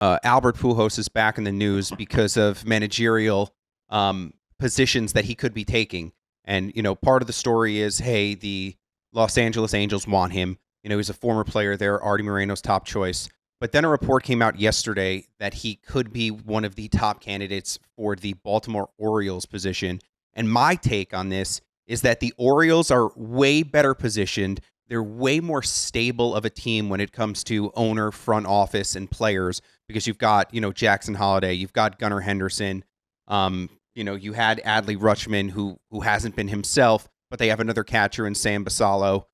Albert Pujols is back in the news because of managerial positions that he could be taking. And, part of the story is, hey, the Los Angeles Angels want him. He's a former player there, Artie Moreno's top choice. But then a report came out yesterday that he could be one of the top candidates for the Baltimore Orioles position. And my take on this is that the Orioles are way better positioned. They're way more stable of a team when it comes to owner, front office, and players because you've got, Jackson Holliday, you've got Gunnar Henderson, you had Adley Rutschman, who hasn't been himself, but they have another catcher in Sam Basallo,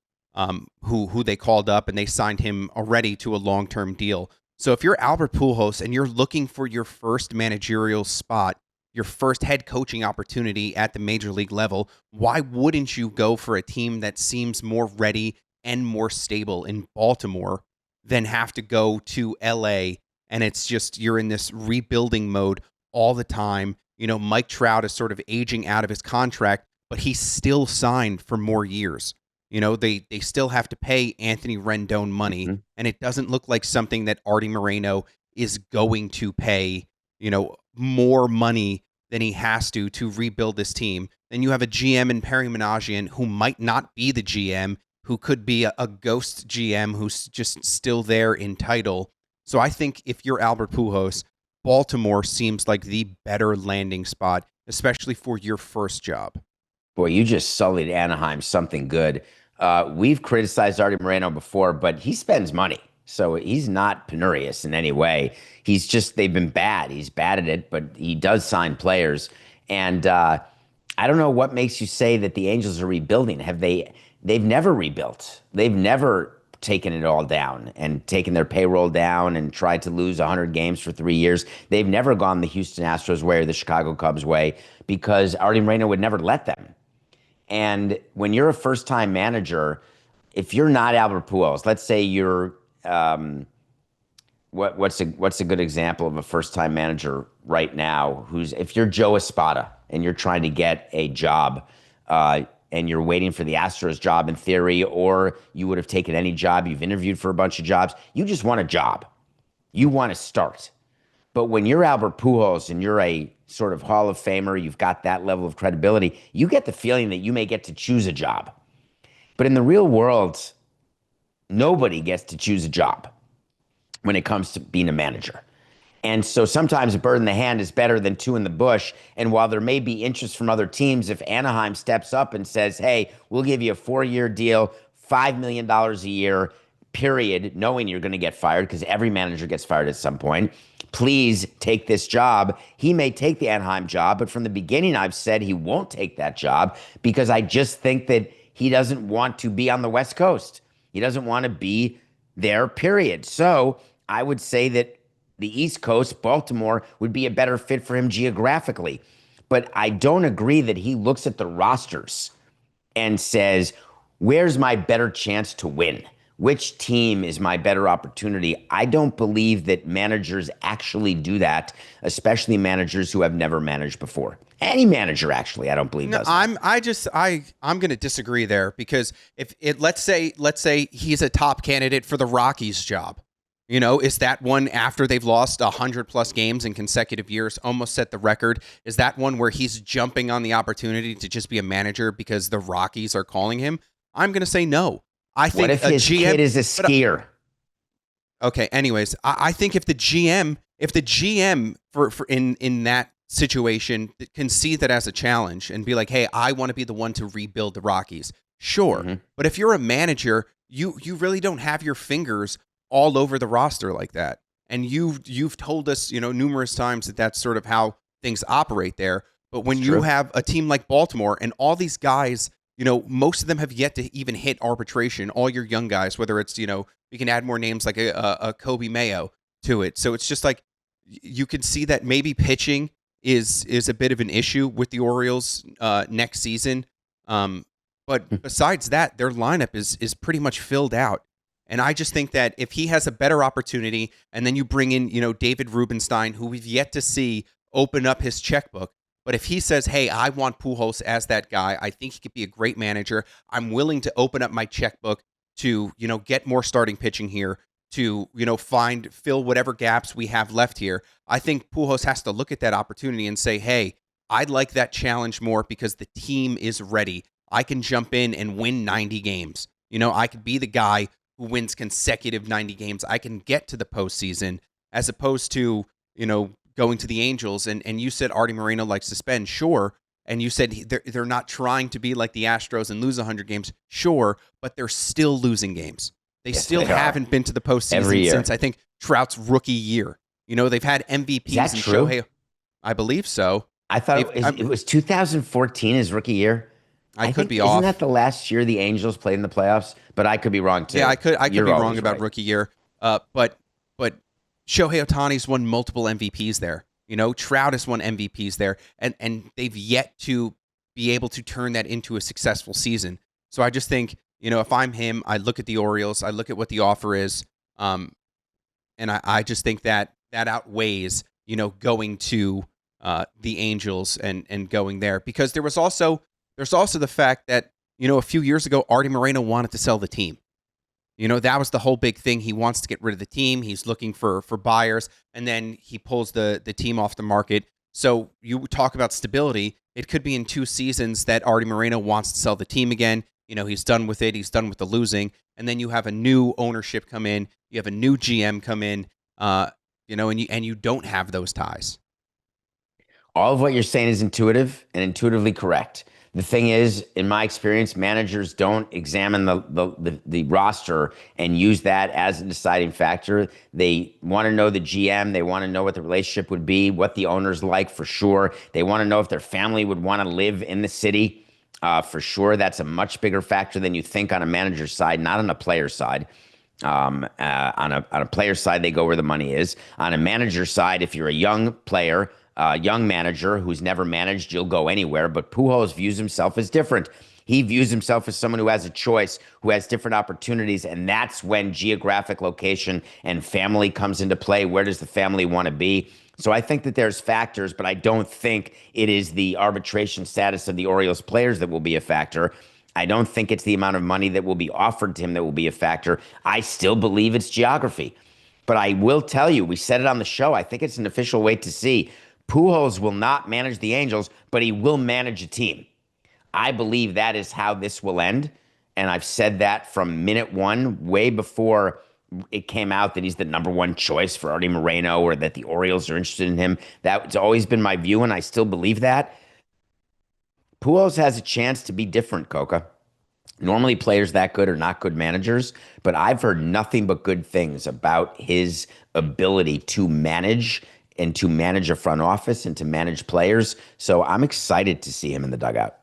who they called up, and they signed him already to a long-term deal. So if you're Albert Pujols and you're looking for your first managerial spot, your first head coaching opportunity at the major league level, why wouldn't you go for a team that seems more ready and more stable in Baltimore than have to go to LA? And it's just, you're in this rebuilding mode all the time. Mike Trout is sort of aging out of his contract, but he's still signed for more years. They still have to pay Anthony Rendon money, and it doesn't look like something that Artie Moreno is going to pay, more money than he has to rebuild this team. Then you have a GM in Perry Managian who might not be the GM, who could be a ghost GM who's just still there in title. So I think if you're Albert Pujols, Baltimore seems like the better landing spot, especially for your first job. Boy, you just sullied Anaheim something good. We've criticized Artie Moreno before, but he spends money. So he's not penurious in any way. They've been bad. He's bad at it, but he does sign players. And I don't know what makes you say that the Angels are rebuilding. They've never rebuilt. They've never taken it all down and taken their payroll down and tried to lose 100 games for 3 years. They've never gone the Houston Astros way or the Chicago Cubs way because Artie Moreno would never let them. And when you're a first-time manager, if you're not Albert Pujols, let's say you're what's a good example of a first-time manager right now? If you're Joe Espada and you're trying to get a job, and you're waiting for the Astros job in theory, or you would have taken any job, you've interviewed for a bunch of jobs, you just want a job. You want to start. But when you're Albert Pujols and you're a sort of Hall of Famer, you've got that level of credibility, you get the feeling that you may get to choose a job. But in the real world, nobody gets to choose a job when it comes to being a manager. And so sometimes a bird in the hand is better than two in the bush. And while there may be interest from other teams, if Anaheim steps up and says, hey, we'll give you a 4-year deal, $5 million a year, period, knowing you're going to get fired because every manager gets fired at some point, please take this job. He may take the Anaheim job, but from the beginning, I've said he won't take that job because I just think that he doesn't want to be on the West Coast. He doesn't want to be there, period. So I would say that the East Coast, Baltimore, would be a better fit for him geographically. But I don't agree that he looks at the rosters and says, where's my better chance to win? Which team is my better opportunity? I don't believe that managers actually do that, especially managers who have never managed before. Any manager, actually, I don't believe does. I'm going to disagree there because let's say he's a top candidate for the Rockies job. Is that one after they've lost 100+ games in consecutive years, almost set the record? Is that one where he's jumping on the opportunity to just be a manager because the Rockies are calling him? I'm going to say no. I think what if his kid is a skier? Okay. Anyways, I think if the GM for in that situation can see that as a challenge and be like, hey, I want to be the one to rebuild the Rockies. Sure. Mm-hmm. But if you're a manager, you really don't have your fingers all over the roster like that. And you've told us, numerous times that that's sort of how things operate there. But when you have a team like Baltimore and all these guys, most of them have yet to even hit arbitration, all your young guys, whether it's, we can add more names like a Kobe Mayo to it. So it's just like, you can see that maybe pitching is a bit of an issue with the Orioles next season. But besides that, their lineup is pretty much filled out. And I just think that if he has a better opportunity and then you bring in, David Rubenstein, who we've yet to see open up his checkbook. But if he says, hey, I want Pujols as that guy, I think he could be a great manager. I'm willing to open up my checkbook to, get more starting pitching here. to, fill whatever gaps we have left here. I think Pujols has to look at that opportunity and say, hey, I'd like that challenge more because the team is ready. I can jump in and win 90 games. I could be the guy who wins consecutive 90 games. I can get to the postseason as opposed to, going to the Angels. And you said Artie Moreno likes to spend, sure. And you said they're not trying to be like the Astros and lose 100 games, sure, but they're still losing games. They still haven't been to the postseason since, I think, Trout's rookie year. They've had MVPs. Is that and true? Shohei. I believe so. I thought it was 2014 his rookie year. I could think, be isn't off. that the last year the Angels played in the playoffs? But I could be wrong too. Yeah, I could be You're wrong always about right. rookie year. But Shohei Ohtani's won multiple MVPs there. Trout has won MVPs there, and they've yet to be able to turn that into a successful season. So I just think, if I'm him, I look at the Orioles, I look at what the offer is, and I just think that outweighs, going to the Angels and going there, because there's also the fact that, a few years ago, Artie Moreno wanted to sell the team. That was the whole big thing. He wants to get rid of the team. He's looking for buyers, and then he pulls the team off the market. So you talk about stability. It could be in 2 seasons that Artie Moreno wants to sell the team again. He's done with it. He's done with the losing. And then you have a new ownership come in. You have a new GM come in, and you don't have those ties. All of what you're saying is intuitive and intuitively correct. The thing is, in my experience, managers don't examine the roster and use that as a deciding factor. They want to know the GM. They want to know what the relationship would be, what the owner's like for sure. They want to know if their family would want to live in the city for sure. That's a much bigger factor than you think on a manager's side, not on a player's side. On a player's side, they go where the money is. On a manager's side, if you're a young player, young manager who's never managed, you'll go anywhere. But Pujols views himself as different. He views himself as someone who has a choice, who has different opportunities. And that's when geographic location and family comes into play. Where does the family want to be? So I think that there's factors, but I don't think it is the arbitration status of the Orioles players that will be a factor. I don't think it's the amount of money that will be offered to him that will be a factor. I still believe it's geography. But I will tell you, we said it on the show, I think it's an official way to see. Pujols will not manage the Angels, but he will manage a team. I believe that is how this will end. And I've said that from minute one, way before it came out that he's the number one choice for Artie Moreno or that the Orioles are interested in him. That's always been my view, and I still believe that. Pujols has a chance to be different, Coca. Normally players that good are not good managers, but I've heard nothing but good things about his ability to manage and to manage a front office and to manage players. So I'm excited to see him in the dugout.